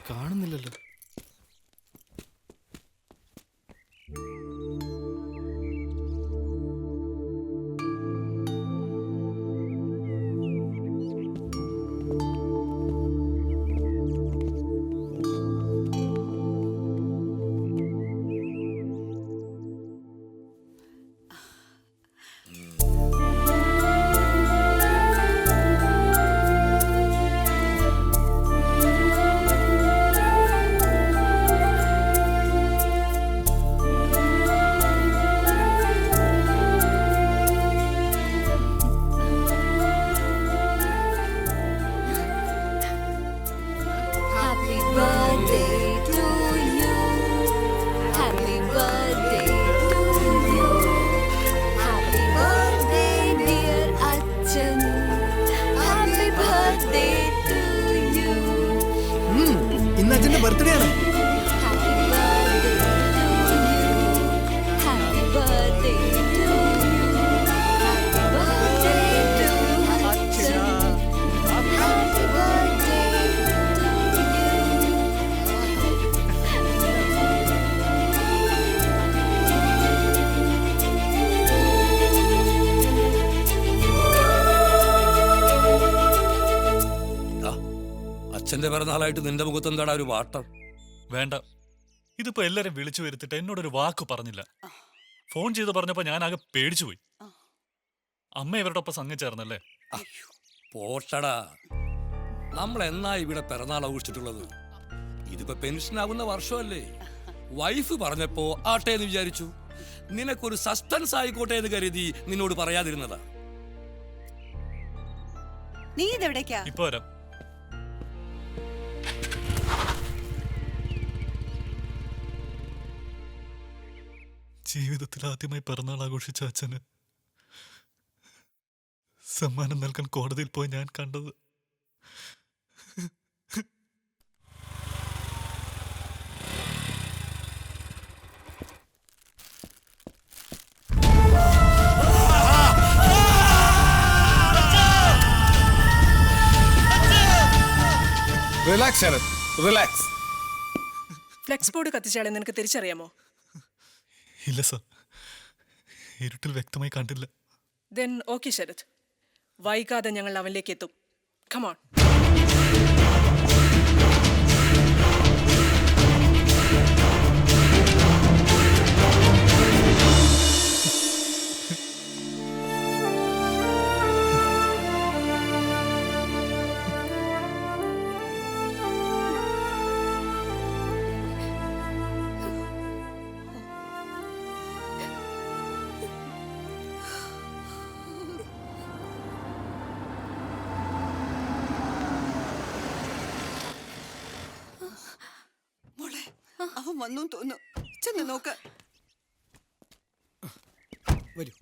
കാണുന്നില്ലല്ലോ. ഇന്ന് അച്ഛന്റെ ബർത്ത്ഡേ ആണ്. അച്ഛന്റെ പിറന്നാളായിട്ട് നിന്റെ മുഖത്ത് എന്താടാ ഒരു വാട്ടം? വേണ്ട, ഇതിപ്പോ എല്ലാരും വിളിച്ചു വരുത്തിട്ട് എന്നോടൊരു വാക്ക് പറഞ്ഞില്ല. ഫോൺ ചെയ്ത് പറഞ്ഞപ്പോ ഞാൻ ആകെ പേടിച്ചുപോയി. അമ്മ ഇവരുടെ ഒപ്പം സംഘം ചേർന്നല്ലേ? പോട്ടടാ, നമ്മൾ എന്നാ ഇവിടെ പിറന്നാൾ ആഘോഷിച്ചിട്ടുള്ളത്? ഇതിപ്പോ പെൻഷൻ ആകുന്ന വർഷമല്ലേ. വൈഫ് പറഞ്ഞപ്പോ ആട്ടെ എന്ന് വിചാരിച്ചു. നിനക്കൊരു സസ്പെൻസ് ആയിക്കോട്ടെ എന്ന് കരുതി നിന്നോട് പറയാതിരുന്നതാ. നീ ഇതെവിടേക്കാ? ഇപ്പൊ വരാം. ജീവിതത്തിൽ ആദ്യമായി പിറന്നാൾ ആഘോഷിച്ച അച്ഛന് സമ്മാനം നൽകാൻ കോടതിയിൽ പോയി ഞാൻ കണ്ടത്. Relax Sarath, relax. Flex board കത്തിച്ചാളെ നിനക്ക് തിരിച്ചറിയാമോ? ഇല്ല സർ, ഇരുട്ടിൽ വ്യക്തമായി കണ്ടില്ല. ദെൻ ഓക്കെ ശരത്, വൈകാതെ ഞങ്ങൾ അവനിലേക്ക് എത്തും. കമോൺ. അവൻ വന്നു തോന്നു. ചെന്ന് നോക്ക്. വരൂ.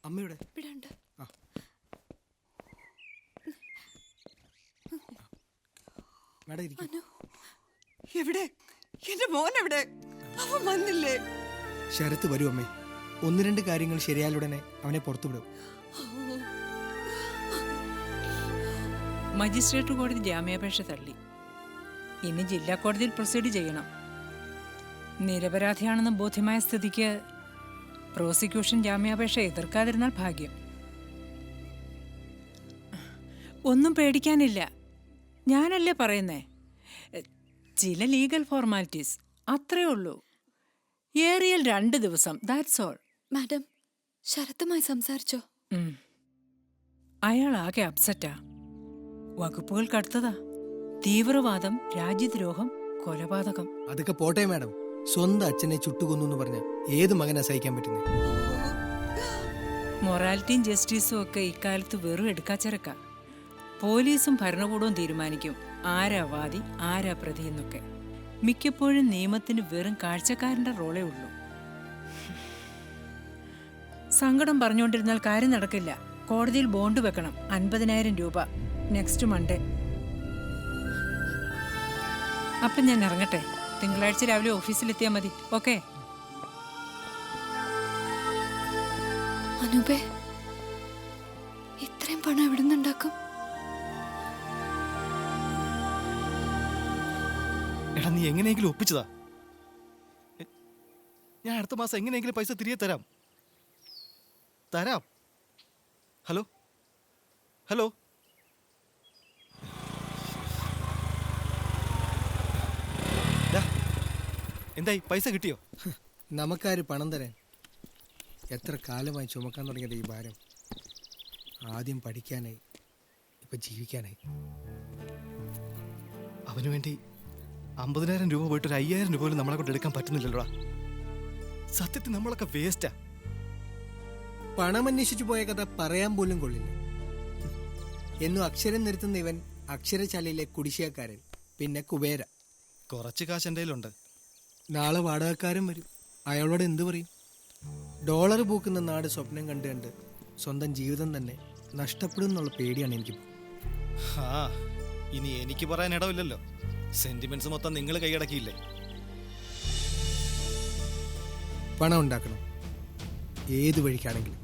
അമ്മയുടെ എവിടെ എന്റെ മോൻ? എവിടെ? അവൻ വന്നില്ലേ? ശരത്ത് വരൂ അമ്മേ. ഒന്ന് രണ്ട് കാര്യങ്ങൾ ശരിയായാലുടനെ അവനെ പുറത്തുവിടും. മജിസ്ട്രേറ്റ് കോടതി ജാമ്യാപേക്ഷ തള്ളി. ഇനി ജില്ലാ കോടതിയിൽ പ്രൊസീഡ് ചെയ്യണം. നിരപരാധിയാണെന്ന് ബോധ്യമായ സ്ഥിതിക്ക് പ്രോസിക്യൂഷൻ ജാമ്യാപേക്ഷ എതിർക്കാതിരുന്നാൽ ഭാഗ്യം. ഒന്നും പേടിക്കാനില്ല, ഞാനല്ലേ പറയുന്നേ. ചില ലീഗൽ ഫോർമാലിറ്റീസ് അത്രേ ഉള്ളൂ. ഏറിയൽ 2 ദിവസം, ദാറ്റ്സ് ഓൾ. മാഡം, ശരത്തുമായി സംസാരിച്ചോ? അയാൾ ആകെ അപ്സെറ്റാ. വകുപ്പുകൾ കടുത്തതാ. തീവ്രവാദം, രാജ്യദ്രോഹം, കൊലപാതകം. അതൊക്കെ പോട്ടെ മാഡം. സ്വന്തം അച്ഛനെ ചുട്ടുകൊന്നു എന്ന് പറഞ്ഞ ഏത് മകനാ സഹിക്കാൻ പറ്റുന്നത്? മൊറാലിറ്റിയും ജസ്റ്റിസും ഒക്കെ ഇക്കാലത്ത് വെറും എടുക്കാച്ചരക്ക. പോലീസും ഭരണകൂടവും തീരുമാനിക്കും ആരാ വാദി ആരാ പ്രതി എന്നൊക്കെ. മിക്കപ്പോഴും നിയമത്തിന് വെറും കാഴ്ചക്കാരന്റെ റോളേ ഉള്ളൂ. സങ്കടം പറഞ്ഞുകൊണ്ടിരുന്നാൽ കാര്യം നടക്കില്ല. കോടതിയിൽ ബോണ്ട് വെക്കണം, 50,000 രൂപ, നെക്സ്റ്റ് മൺഡേ. അപ്പം ഞാൻ ഇറങ്ങട്ടെ. തിങ്കളാഴ്ച രാവിലെ ഓഫീസിലെത്തിയാൽ മതി. ഓക്കെ? അനൂപേ, ഇത്രയും പണം എവിടെ നിന്നുണ്ടാക്കും? എടാ നീ എങ്ങനെയെങ്കിലും ഒപ്പിച്ചതാ. ഞാൻ അടുത്ത മാസം എങ്ങനെയെങ്കിലും പൈസ തിരികെ തരാം. ഹലോ ഹലോ എന്തായി, പൈസ കിട്ടിയോ? നമുക്കാര് പണം തരാൻ? എത്ര കാലമായി ചുമക്കാൻ തുടങ്ങിയത് ഈ ഭാരം. ആദ്യം പഠിക്കാനായി, ഇപ്പൊ ജീവിക്കാനായി. അവന് വേണ്ടി 50,000 രൂപ പോയിട്ട് ഒരു 5,000 രൂപ പോലും നമ്മളെ കൊണ്ട് എടുക്കാൻ പറ്റുന്നില്ലല്ലോടാ. സത്യത്തിൽ നമ്മളൊക്കെ വേസ്റ്റാ. പണം അന്വേഷിച്ചു പോയ കഥ പറയാൻ പോലും കൊള്ളില്ല. എന്നും അക്ഷരം നിർത്തുന്ന ഇവൻ അക്ഷരശാലയിലെ കുടിശ്ശികക്കാരൻ, പിന്നെ കുബേര. കുറച്ച് കാശ് എൻ്റെ കയ്യിലുണ്ട്. നാളെ വാടകക്കാരൻ വരും. അയാളോട് എന്തു പറയും? ഡോളർ പൂക്കുന്ന നാട് സ്വപ്നം കണ്ട് കണ്ട് സ്വന്തം ജീവിതം തന്നെ നഷ്ടപ്പെടും എന്നുള്ള പേടിയാണ് എനിക്ക്. ഇനി എനിക്ക് പറയാൻ ഇടവില്ലല്ലോ. സെന്റിമെന്റ്സ് മൊത്തം നിങ്ങൾ കൈയടക്കിയില്ലേ. പണം ഉണ്ടാക്കണം, ഏത് വഴിക്കാണെങ്കിലും.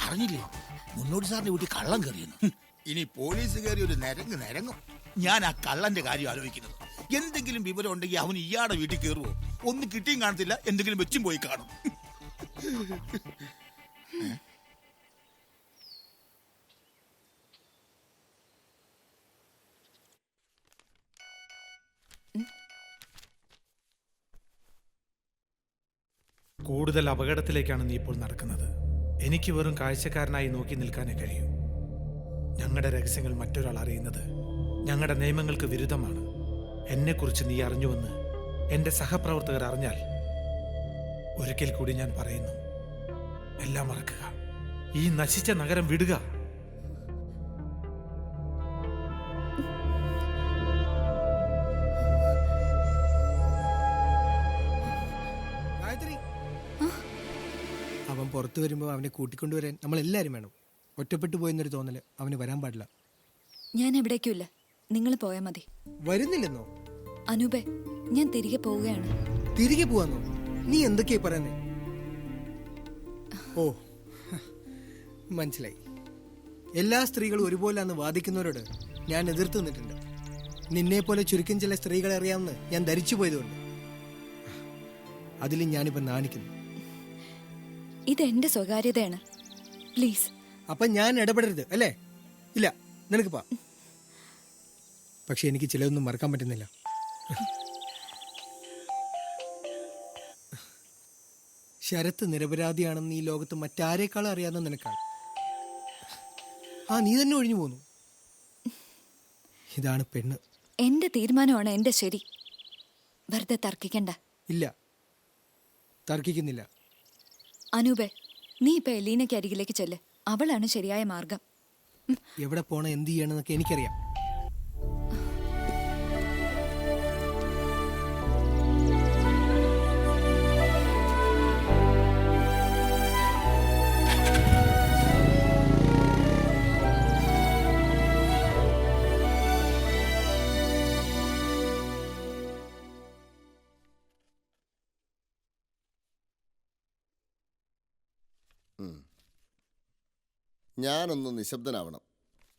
അറിഞ്ഞില്ലേ മുന്നോട്ട് സാറിന്റെ വീട്ടിൽ കള്ളം കയറിയെന്ന്? ഇനി പോലീസ് കയറി ഒരു നിരങ്ങും. ഞാൻ ആ കള്ളന്റെ കാര്യം ആലോചിക്കുന്നത്. എന്തെങ്കിലും വിവരം ഉണ്ടെങ്കിൽ അവൻ ഇയാളുടെ വീട്ടിൽ കയറുവോ? ഒന്നും കിട്ടിയും കാണത്തില്ല, എന്തെങ്കിലും വെച്ചും പോയി കാണും. കൂടുതൽ അപകടത്തിലേക്കാണ് നീ ഇപ്പോൾ നടക്കുന്നത്. എനിക്ക് വെറും കാഴ്ചക്കാരനായി നോക്കി നിൽക്കാനേ കഴിയൂ. ഞങ്ങളുടെ രഹസ്യങ്ങൾ മറ്റൊരാൾ അറിയുന്നത് ഞങ്ങളുടെ നിയമങ്ങൾക്ക് വിരുദ്ധമാണ്. എന്നെക്കുറിച്ച് നീ അറിഞ്ഞുവെന്ന് എൻ്റെ സഹപ്രവർത്തകർ അറിഞ്ഞാൽ, ഒരിക്കൽ കൂടി ഞാൻ പറയുന്നു, എല്ലാം മറക്കുക. ഈ നശിച്ച നഗരം വിടുക. അവൻ പുറത്തു വരുമ്പോൾ അവനെ കൂട്ടിക്കൊണ്ടുവരാൻ നമ്മൾ എല്ലാവരും വേണം. ഒറ്റപ്പെട്ടു പോയെന്നൊരു തോന്നല് അവന് വരാൻ പാടില്ല. ഞാൻ എവിടേക്കുമില്ല, നിങ്ങൾ പോയാൽ മതി. വരുന്നില്ലെന്നോ? അനൂപേ, ഞാൻ തിരികെ പോവുകയാണ്. തിരികെ പോവാന്നോ? നീ എന്തൊക്കെയാ പറയുന്നേ? ഓ, മനസ്സിലായി. എല്ലാ സ്ത്രീകളും ഒരുപോലാന്ന് വാദിക്കുന്നവരോട് ഞാൻ എതിർത്ത് നിന്നിട്ടുണ്ട്. നിന്നെ പോലെ ചുരുക്കം ചില സ്ത്രീകളെ അറിയാമെന്ന് ഞാൻ ധരിച്ചു പോയതുകൊണ്ട് അതിലും ഞാനിപ്പോ നാണിക്കുന്നു. ഇതെന്റെ സ്വകാര്യതയാണ്, പ്ലീസ്. അപ്പൊ ഞാൻ ഇടപെടരുത് അല്ലേ? ഇല്ല, നിനക്ക് പോ. പക്ഷെ എനിക്ക് ചിലതൊന്നും മറക്കാൻ പറ്റുന്നില്ല. ശരത്ത് നിരപരാധിയാണെന്ന് ഈ ലോകത്ത് മറ്റാരേക്കാളും അറിയാവുന്ന നിനക്കാണ്. നീ തന്നെ ഒഴിഞ്ഞു പോന്നു. ഇതാണ് പെണ്ണ്. എന്റെ തീരുമാനമാണ് എന്റെ ശരി. വെറുതെ തർക്കിക്കണ്ട. ഇല്ല, തർക്കിക്കുന്നില്ല. അനൂപേ, നീ ഇപ്പൊ എലീനയ്ക്ക് അരികിലേക്ക് ചെല്ല്. അവളാണ് ശരിയായ മാർഗം. എവിടെ പോണ, എന്ത് ചെയ്യണമെന്നൊക്കെ എനിക്കറിയാം. ഞാനൊന്ന് നിശബ്ദനാവണം.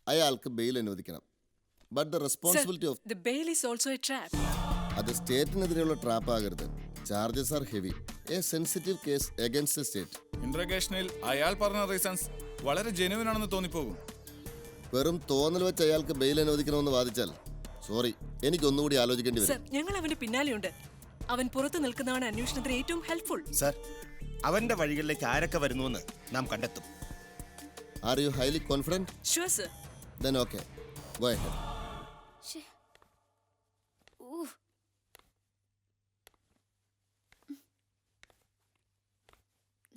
അയാൾക്ക് ബെയിൽ അനുവദിക്കണം. But the responsibility of The bail is also a trap. അത് സ്റ്റേറ്റിനെതിരെയുള്ള ട്രാപ്പ് ആകരുത്. Charges are heavy. A sensitive case against state. ഇന്റർഗേഷനിൽ അയാൾ പറഞ്ഞ റീസൺസ് വളരെ ജെനുവിൻ ആണെന്ന് തോന്നിപ്പോകും. വെറും തോന്നൽ വെച്ച് അയാൾക്ക് ബെയിൽ അനുവദിക്കണമെന്ന് വാദിച്ചാൽ സോറി, എനിക്കൊന്നുകൂടി ആലോചിക്കേണ്ടി വരും. ഞങ്ങൾ അവന്റെ പിന്നാലെയുണ്ട്. അവൻ പുറത്തു നിൽക്കുന്നതാണ് അന്വേഷണത്തിന് ഏറ്റവും ഹെൽപ്ഫുൾ. സർ, അവന്റെ വഴികളിലേക്ക് ആരൊക്കെ വരുന്നുവെന്ന് നാം കണ്ടെത്തും. Are you highly confident? Sure, sir. Then okay. Go ahead.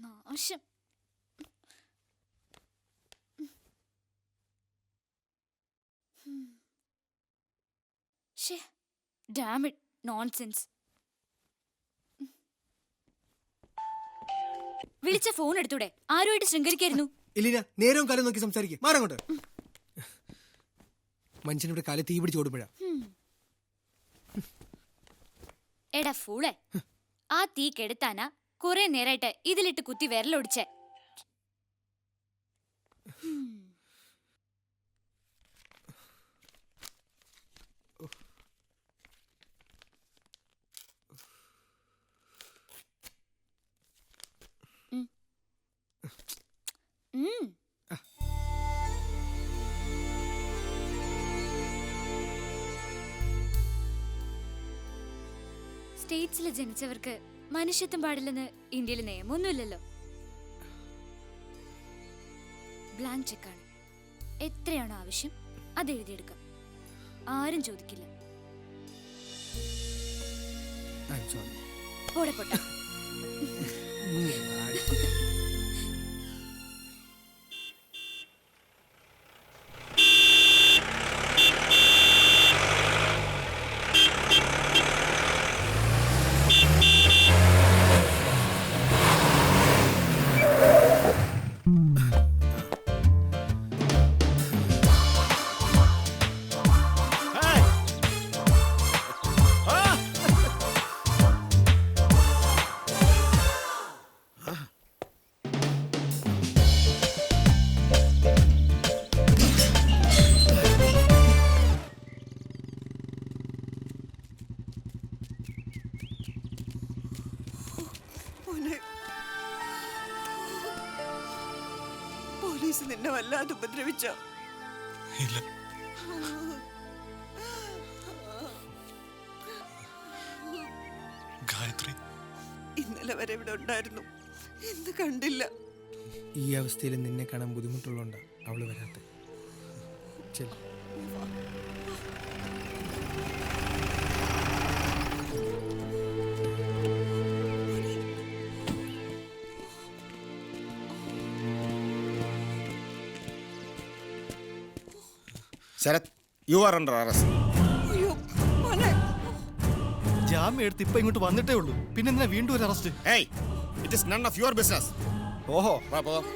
നാശം. Dam it, nonsense. വിളിച്ച ഫോൺ എടുത്തൂടെ? ആരുമായിട്ട് ശൃംഗരിക്കായിരുന്നു? ഇല്ലിന, നേരവും കാലം നോക്കി സംസാരിക്കുക. മാറങ്ങോട്ട്. മനുഷ്യനിവിടെ കാലം തീ പിടിച്ച് ഓടുമ്പോഴാ. എടാ ഫൂളെ, ആ തീ കെടുത്താനാ കുറെ നേരായിട്ട് ഇതിലിട്ട് കുത്തി വിരലൊടിച്ചേ. സ്റ്റേറ്റ്സിൽ ജനിച്ചവർക്ക് മനുഷ്യത്വം പാടില്ലെന്ന് ഇന്ത്യയിൽ നിയമമൊന്നുമില്ലല്ലോ. ബ്ലാങ്ക് ചെക്കാണ്. എത്രയാണോ ആവശ്യം അത് എഴുതിയെടുക്കാം. ആരും ചോദിക്കില്ല. പോടെ പൊട്ട. പോലീസ് നിന്നെ വല്ലാതെ ഉപദ്രവിച്ചോ? ഇല്ല. ഗായത്രി ഇന്നലെ വരെ ഇവിടെ ഉണ്ടായിരുന്നു, ഇന്ന് കണ്ടില്ല. ഈ അവസ്ഥയിൽ നിന്നെ കാണാൻ ബുദ്ധിമുട്ടുള്ളതുകൊണ്ടാ അവള് വരാത്ത. Sarath, you are under arrest. ജാമ്യം എടുത്ത് ഇപ്പൊ ഇങ്ങോട്ട് വന്നിട്ടേ ഉള്ളൂ, പിന്നെ എന്തിനാ വീണ്ടും ഒരു arrest? It is none of your business. ഓഹോ,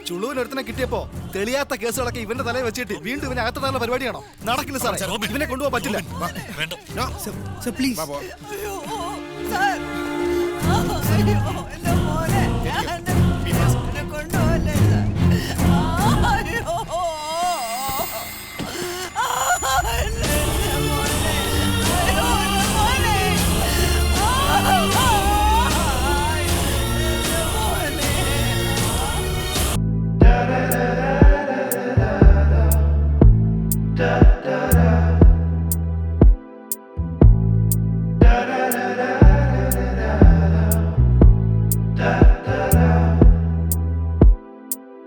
ചുളുവിനൊരുത്തനെ കിട്ടിയപ്പോ തെളിയാത്ത കേസുകളൊക്കെ ഇവന്റെ തലയിൽ വെച്ചിട്ട് വീണ്ടും ഇവനെ അകത്തുള്ള പരിപാടിയാണോ? നടക്കില്ല സാറേ, ഇവനെ കൊണ്ടുപോകാൻ പറ്റില്ല. പ്ലീസ്. അയ്യോ, സാർ. അയ്യോ,